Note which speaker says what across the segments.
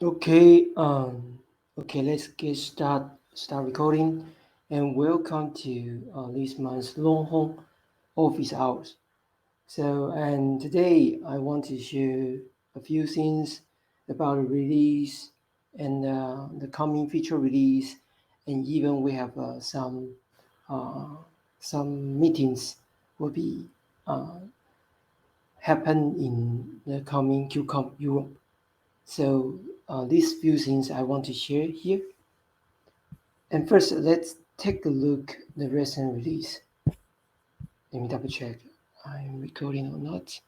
Speaker 1: Okay, let's get start recording, and welcome to this month's Longhorn office hours. And today I want to share a few things about the release and the coming feature release, and even we have uh, some meetings will be uh, happen in the coming QCOM Europe. These few things I want to share here. And first, let's take a look the recent release. Let me double check. I'm recording or not.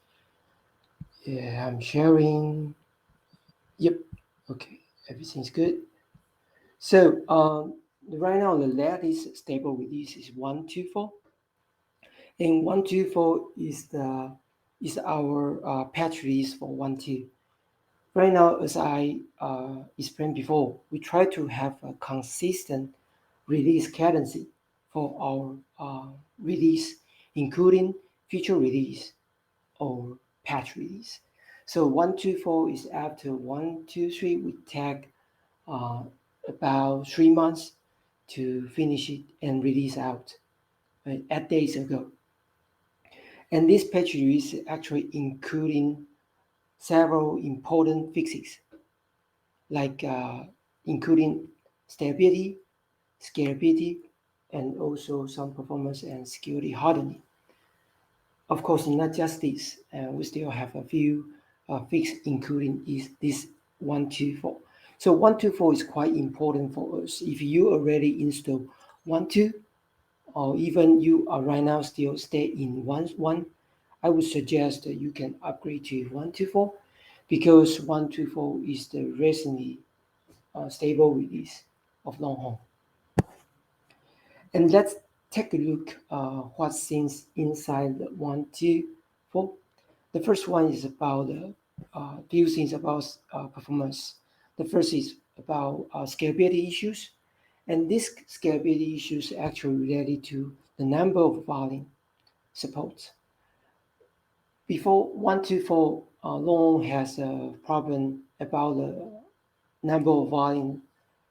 Speaker 1: Yeah, I'm sharing. Yep. Okay, everything's good. Right now the latest stable release is 124, and 124 is our patch release for 1.2. Right now, as I explained before, we try to have a consistent release cadence for our release, including feature release or patch release. So 124 is after 123. We take uh, about 3 months to finish it and release out 8 days ago. And this patch release is actually including several important fixes like including stability, scalability, and also some performance and security hardening. Of course, not just this, we still have a few fixes, including is this 124. So 124 is quite important for us. If you already install 1.2, or even you are right now still stay in 1.1, I would suggest that you can upgrade to 124 because 124 is the recently stable release of Longhorn. And let's take a look what's inside the 124. The first one is about few things about performance. The first is about scalability issues, and these scalability issues are actually related to the number of volume support. Before 124, Longhorn has a problem about the number of volume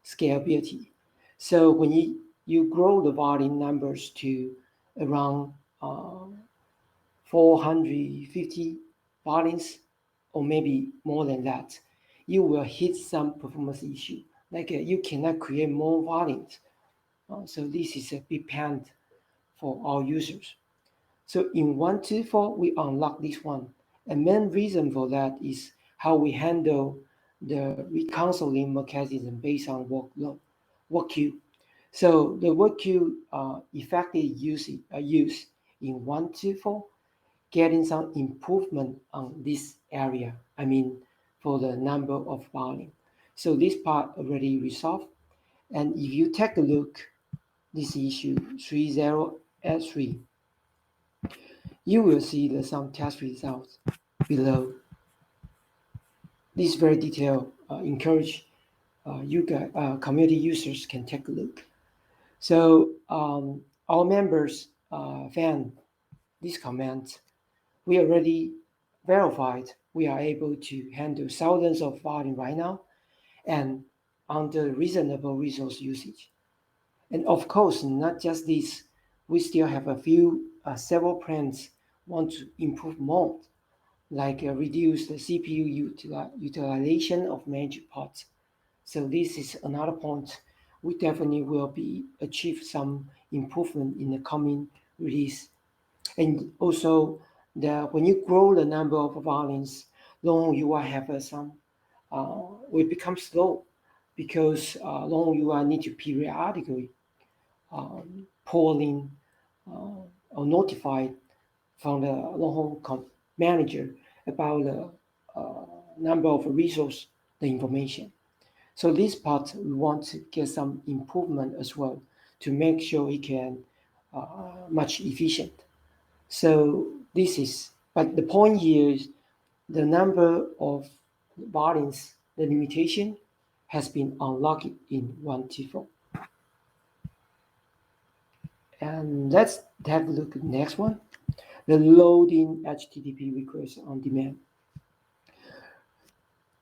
Speaker 1: scalability. So when you grow the volume numbers to around 450 volumes or maybe more than that, you will hit some performance issue. Like you cannot create more volumes. So this is a big pain for our users. So in 124, we unlock this one. A main reason for that is how we handle the reconciling mechanism based on workload, work queue. So the work queue effectively use in 124, getting some improvement on this area. I mean, for the number of volume. So this part already resolved. And if you take a look, this issue 30S3, you will see some test results below. This very detailed. Encourage you guys, community users can take a look. So our members found this comment. We already verified we are able to handle thousands of volume right now and under reasonable resource usage. And of course, not just this, we still have several plans want to improve more, like reduce the CPU utilization of major parts. So this is another point. We definitely will be achieve some improvement in the coming release. And also, when you grow the number of volumes, long you will have some will become slow because long you will need to periodically polling or notified from the Longhorn manager about the number of resource, the information. So this part we want to get some improvement as well to make sure it can much efficient. So this is, but the point here is the number of volumes, the limitation has been unlocked in 1T4. And let's have a look at the next one, the loading HTTP request on demand.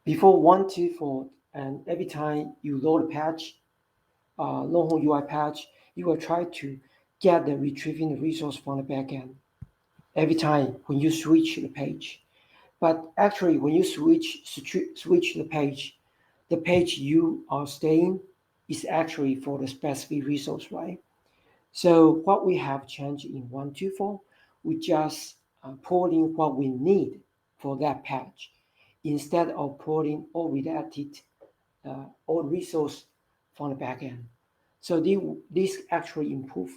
Speaker 1: Before 124, and every time you load a patch, Longhorn UI patch, you will try to get the retrieving the resource from the backend every time when you switch the page. But actually, when you switch the page you are staying is actually for the specific resource, right? So what we have changed in 124, we just pull in what we need for that patch instead of pulling all related all resource from the backend. So this actually improves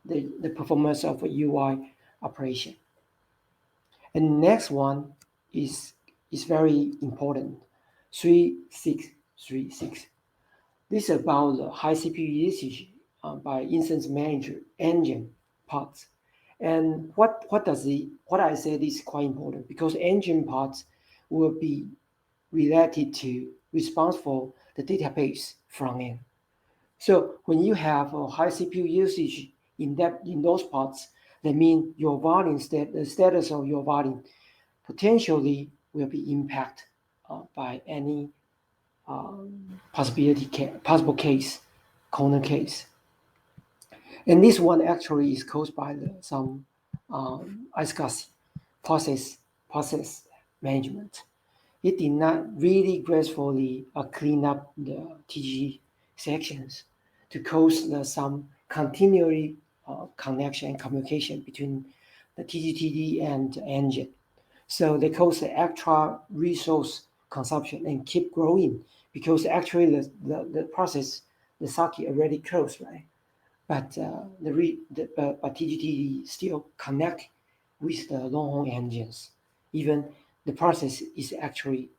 Speaker 1: the performance of a UI operation. And next one is very important, 3636. This is about the high CPU usage by instance manager engine parts. And what I said is quite important because engine parts will be related to responsible the database front end. So when you have a high CPU usage in those parts, that means your volume the status of your volume potentially will be impacted by any possible case, corner case. And this one actually is caused by some ISCSI process management. It did not really gracefully clean up the TG sections to cause some continually connection and communication between the TGTD and the engine. So they cause the extra resource consumption and keep growing because actually the process, the socket already closed, right? But but TGTD still connect with the Longhorn engines. Even the process is actually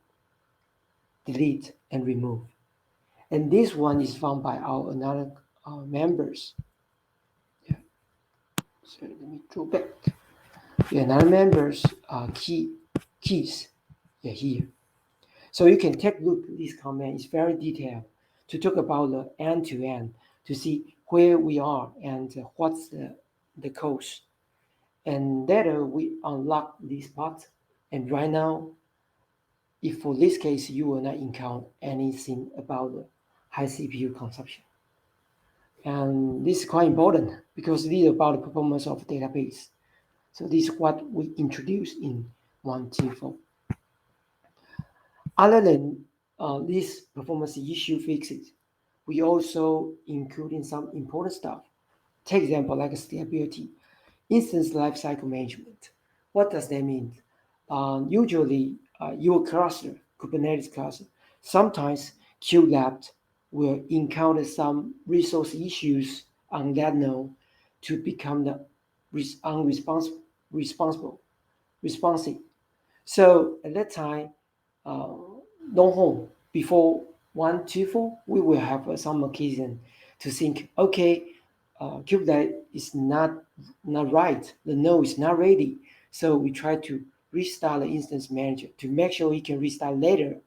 Speaker 1: delete and remove. And this one is found by our another members. Yeah. So let me go back. Yeah, another members keys. Yeah, here. So you can take a look at this comment. It's very detailed to talk about the end to end to see where we are and what's the cost. And later we unlock this part. And right now, if for this case you will not encounter anything about the high CPU consumption. And this is quite important because this is about the performance of database. So this is what we introduced in 124. Other than this performance issue fixes, we also including some important stuff. Take example like stability, instance lifecycle management. What does that mean? Usually, your cluster, Kubernetes cluster, sometimes QLab will encounter some resource issues on that node to become the unresponsible, responsive. So at that time, uh, Longhorn before 124, we will have some occasion to think, okay, Kubernetes is not right. The node is not ready. So we try to restart the instance manager to make sure it can restart later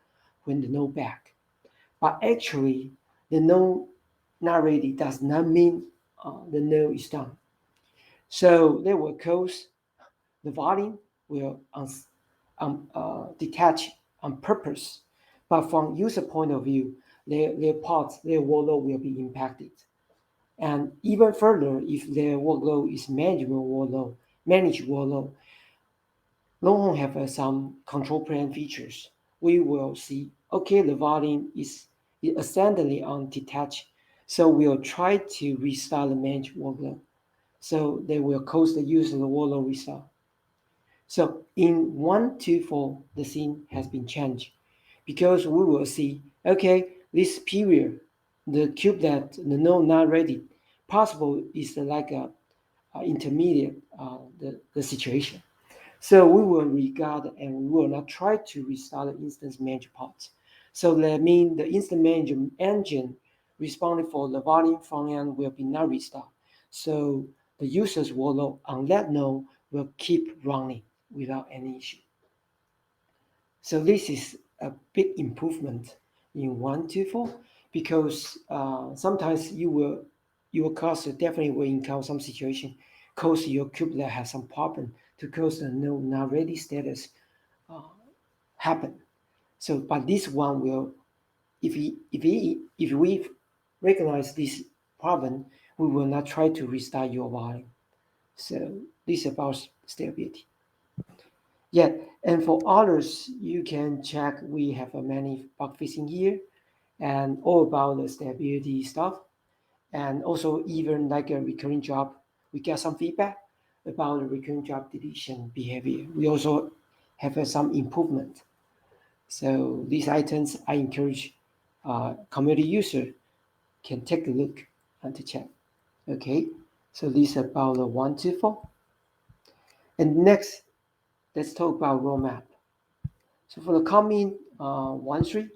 Speaker 1: when the node back. But actually, the node not ready does not mean the node is done. So they will cause the volume will detach on purpose. But from user point of view, their parts, their workload will be impacted. And even further, if their workload is managed workload, Longhorn have some control plane features. We will see, okay, the volume is accidentally on detached. So we'll try to restart the managed workload. So they will cause the user the workload restart. So in 124, the scene has been changed because we will see, okay, this period, the cube that the node not ready, possible is like a intermediate the situation. So we will regard and we will not try to restart the instance manager part. So that means the instance manager engine responding for the volume front end will be not restart. So the user's workload on that node will keep running without any issue. So this is a big improvement in 124 because sometimes your cluster definitely will encounter some situation cause your kubelet has some problem to cause the node not ready status happen. So but this one will if we recognize this problem, we will not try to restart your volume. So this is about stability. Yeah, and for others, you can check. We have many bug fixing here, and all about the stability stuff, and also even like a recurring job, we get some feedback about the recurring job deletion behavior. We also have some improvement. So these items, I encourage community user can take a look and to check. Okay, so this is about the 124. And next, let's talk about roadmap. So for the coming 1.3,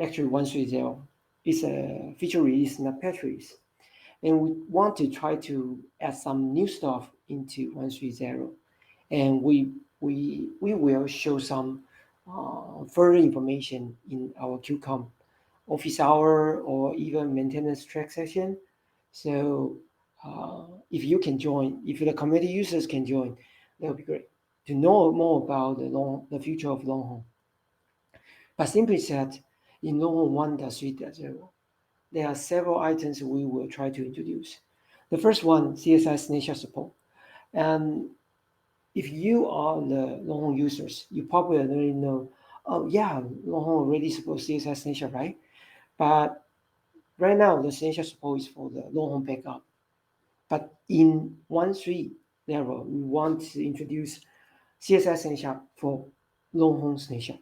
Speaker 1: actually 1.3.0 is a feature release, not patch release. And we want to try to add some new stuff into 1.3.0. And we will show some further information in our QCOM office hour or even maintenance track session. So if you can join, if the community users can join, that would be great to know more about the future of Longhorn. But simply said, in Longhorn 1.3.0, there are several items we will try to introduce. The first one, CSI snapshot support. And if you are the Longhorn users, you probably already know, oh yeah, Longhorn already supports CSI snapshot, right? But right now, the snapshot support is for the Longhorn backup. But in 1.3 level, we want to introduce CSI snapshot for Longhorn snapshot.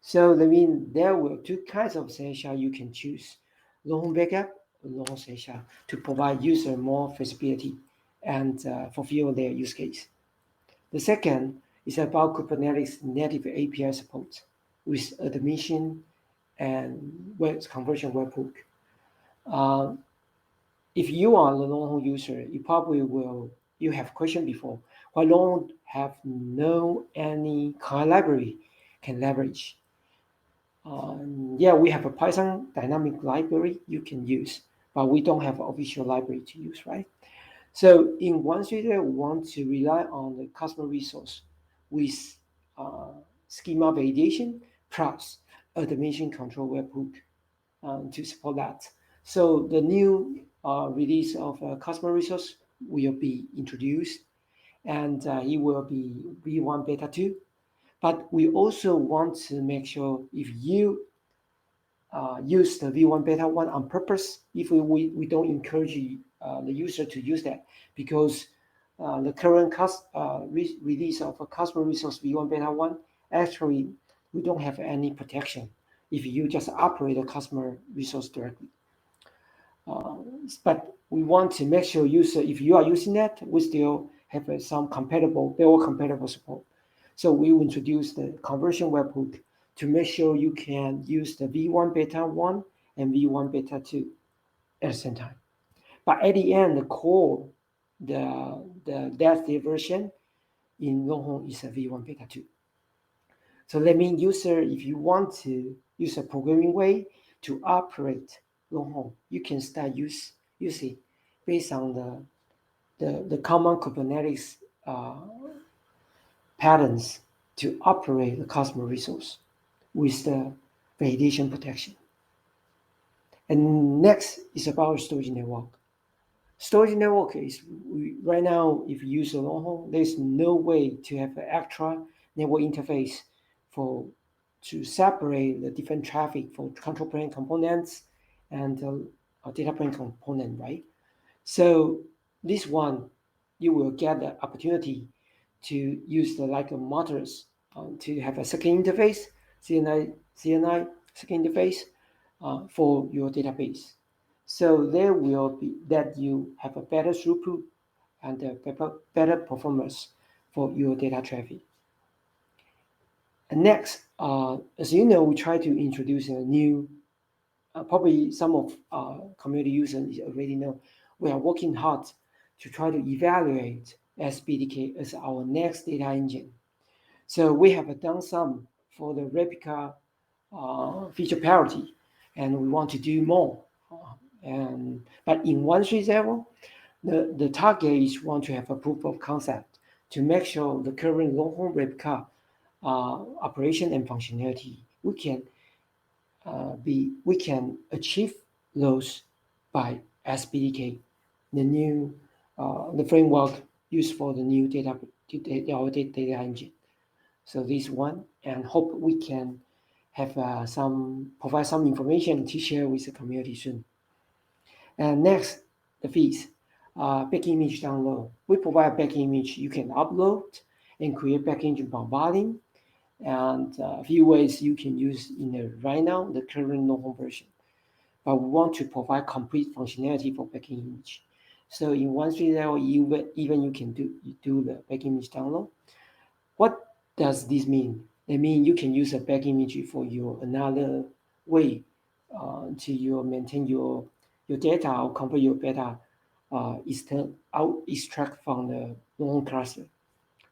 Speaker 1: So that means there were two kinds of snapshot you can choose: Longhorn backup or Longhorn snapshot to provide user more flexibility and fulfill their use case. The second is about Kubernetes native API support with admission and web conversion webhook. Uh, if you are a Longhorn user, you probably you have questioned before why Longhorn have no any core library can leverage. Yeah, we have a Python dynamic library you can use, but we don't have an official library to use, right? So in one studio, we want to rely on the customer resource with schema validation plus automation control webhook to support that. So the new release of customer resource will be introduced, and it will be V1 Beta 2. But we also want to make sure if you use the V1 Beta 1 on purpose, if we don't encourage the user to use that, because the current release of a customer resource V1 Beta 1, actually, we don't have any protection if you just operate a customer resource directly. But we want to make sure user, if you are using that, we still have some compatible support. So we will introduce the conversion webhook to make sure you can use the V1 Beta 1 and V1 Beta 2 at the same time. But at the end, the core, that's the version in Longhorn is a V1 Beta 2. So that means user, if you want to use a programming way to operate Longhorn, you can start using based on the common Kubernetes patterns to operate the customer resource with the validation protection. And next is about storage network. Storage network is right now, if you use a Longhorn, there's no way to have an extra network interface to separate the different traffic for control plane components and data plane component, right? So this one, you will get the opportunity to use the like a models to have a second interface, CNI second interface for your database. So there will be that you have a better throughput and a better performance for your data traffic. And next, as you know, we try to introduce a new, probably some of community users already know, we are working hard to try to evaluate SBDK as our next data engine. So we have done some for the replica feature parity, and we want to do more. But in 1.3.0, the target is want to have a proof of concept to make sure the current Longhorn replica operation and functionality we can we can achieve those by SPDK, the new the framework used for the new data engine. So this one, and hope we can have provide some information to share with the community soon. And next, the fees. Back image download. We provide back image you can upload and create back image from volume, and a few ways you can use in the right now the current Longhorn version. But we want to provide complete functionality for back image. So in 1.3.0, even you can do the back image download. What does this mean? It means you can use a back image for your another way to maintain your data or convert your data extract from the Longhorn cluster.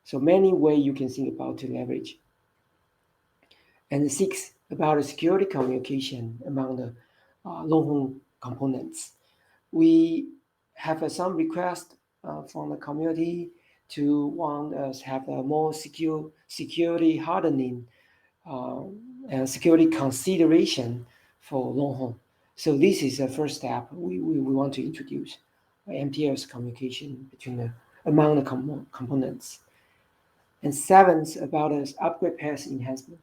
Speaker 1: So many ways you can think about to leverage. And six, about the security communication among the Longhorn components. We have some request from the community to want us have a more security hardening and security consideration for Longhorn. So this is the first step we want to introduce MTLS communication between among the components. And seventh, about us upgrade path enhancement.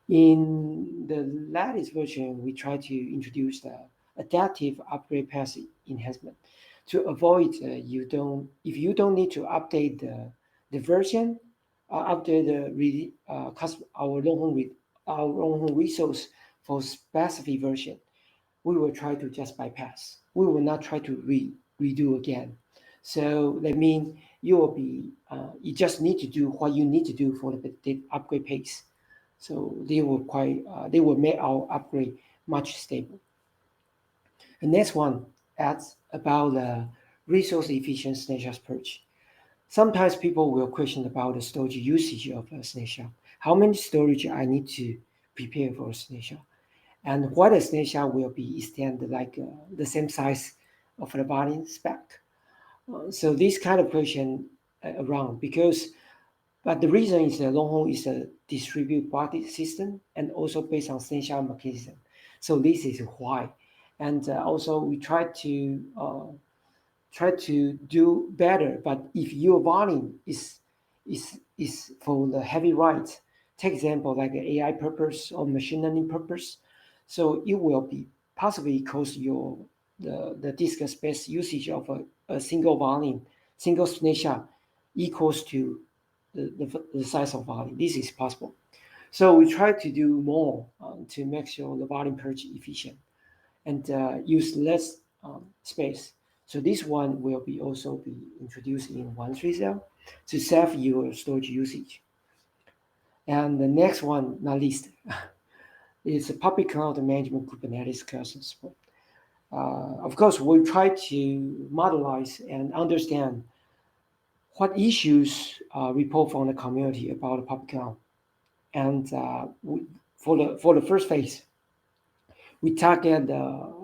Speaker 1: In the latest version, we try to introduce the adaptive upgrade path enhancement to avoid if you don't need to update the version, update our Longhorn resource for specific version, we will try to just bypass. We will not try to redo again. So that means you just need to do what you need to do for the upgrade pace. So they will make our upgrade much stable. The next one adds about the resource efficient snapshot purge. Sometimes people will question about the storage usage of a snapshot. How many storage I need to prepare for a snapshot, and what a snapshot will be extended like the same size of the body spec. So this kind of question around because but the reason is that Longhorn is a distributed body system and also based on snapshot mechanism. So this is why. And also we try to do better. But if your volume is for the heavy write, take example like the AI purpose or machine learning purpose, so it will be possibly cause the disk space usage of a single volume, single snapshot equals to the size of volume. This is possible. So we try to do more to make sure the volume purge efficient and use less space. So this one will also be introduced in 1.3.0 to save your storage usage. And the next one, not least, is public cloud management Kubernetes cluster support. Of course, we try to modelize and understand what issues report from the community about the public cloud. And for the first phase, we target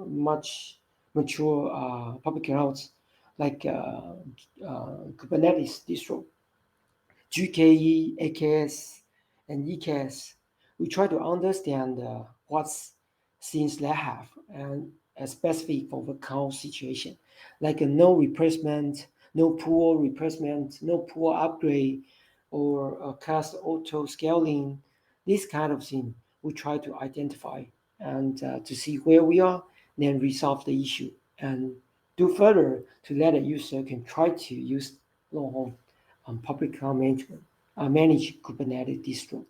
Speaker 1: much mature public clouds like Kubernetes distro, GKE, AKS, and EKS. We try to understand what's things they have and specific for the cloud situation, like no replacement, no pool replacement, no pool upgrade, or class auto scaling, this kind of thing. We try to identify and to see where we are, then resolve the issue and do further to let a user can try to use Longhorn public cloud management, manage Kubernetes distro.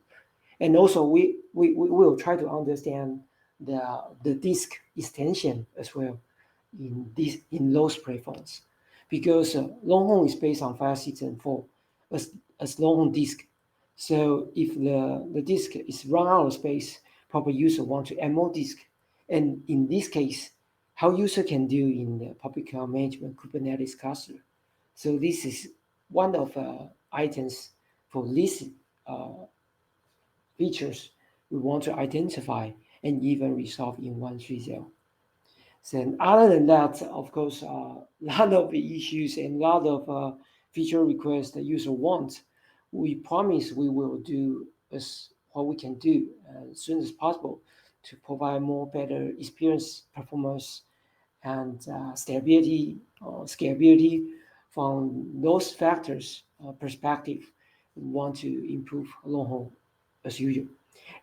Speaker 1: And also we will try to understand the disk extension as well in those platforms. Because Longhorn is based on file system 4 as Longhorn disk. So if the disk is run out of space, probably user want to add more disk. And in this case, how user can do in the public cloud management Kubernetes cluster. So this is one of items for this features we want to identify and even resolve in 1.3.0. So other than that, of course, a lot of issues and a lot of feature requests the user wants. We promise we will do as what we can do as soon as possible to provide more better experience, performance, and stability, scalability. From those factors perspective, we want to improve Longhorn as usual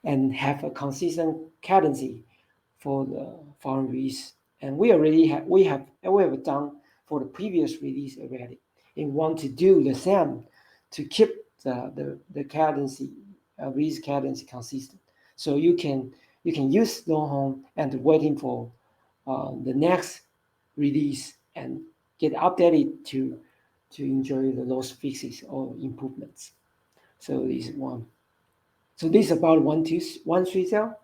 Speaker 1: and have a consistent cadence for the foreign release. And we have done for the previous release already, and want to do the same to keep the cadence, release cadence consistent. So you can use Longhorn and waiting for the next release and get updated to enjoy those fixes or improvements. So this is one. So this is about 1.3.0.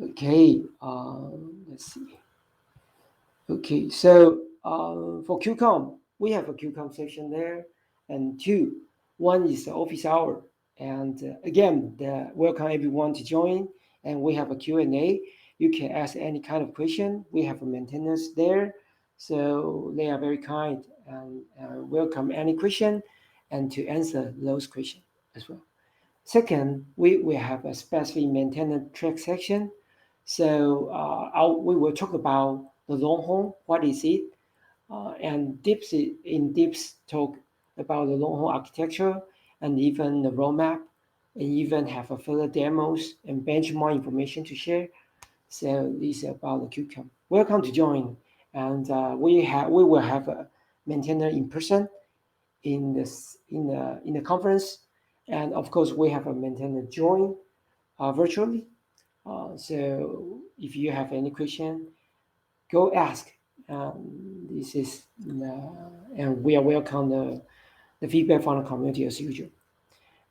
Speaker 1: Okay, let's see. Okay, so for QCOM, we have a QCOM section there, and two. One is the office hour, and again, welcome everyone to join. And we have a Q&A. You can ask any kind of question. We have maintainers there, so they are very kind and welcome any question and to answer those questions as well. Second, we have a specific maintenance track section. So we will talk about the Longhorn, what is it, and in depth talk about the Longhorn architecture and even the roadmap, and even have a further demos and benchmark information to share. So this is about the QCOM. Welcome to join, and we will have a maintainer in person in the conference, and of course we have a maintainer join virtually. So if you have any question, go ask. This is and we are welcome the feedback from the community as usual.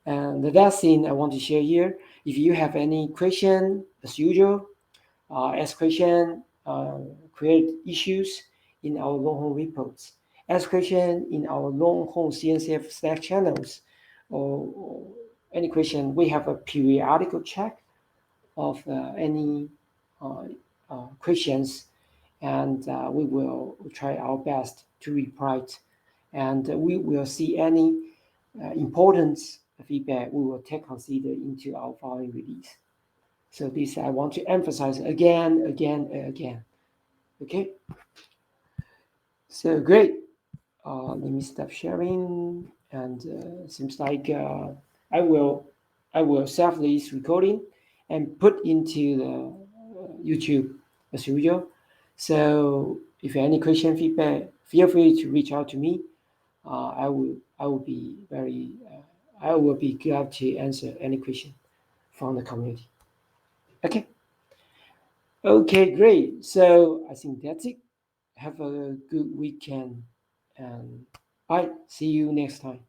Speaker 1: And the last thing I want to share here, if you have any question as usual, ask question, create issues in our Longhorn reports, ask question in our Longhorn CNCF Slack channels, or any question. We have a periodical check of any questions, and we will try our best to reply. And we will see any important feedback we will take consider into our following release. So this I want to emphasize again. Okay. So great. Let me stop sharing, and seems like I will save this recording and put into the YouTube as usual. So if you have any question, feedback, feel free to reach out to me. I will be glad to answer any question from the community. Okay. Okay, great. So I think that's it. Have a good weekend, and bye. See you next time.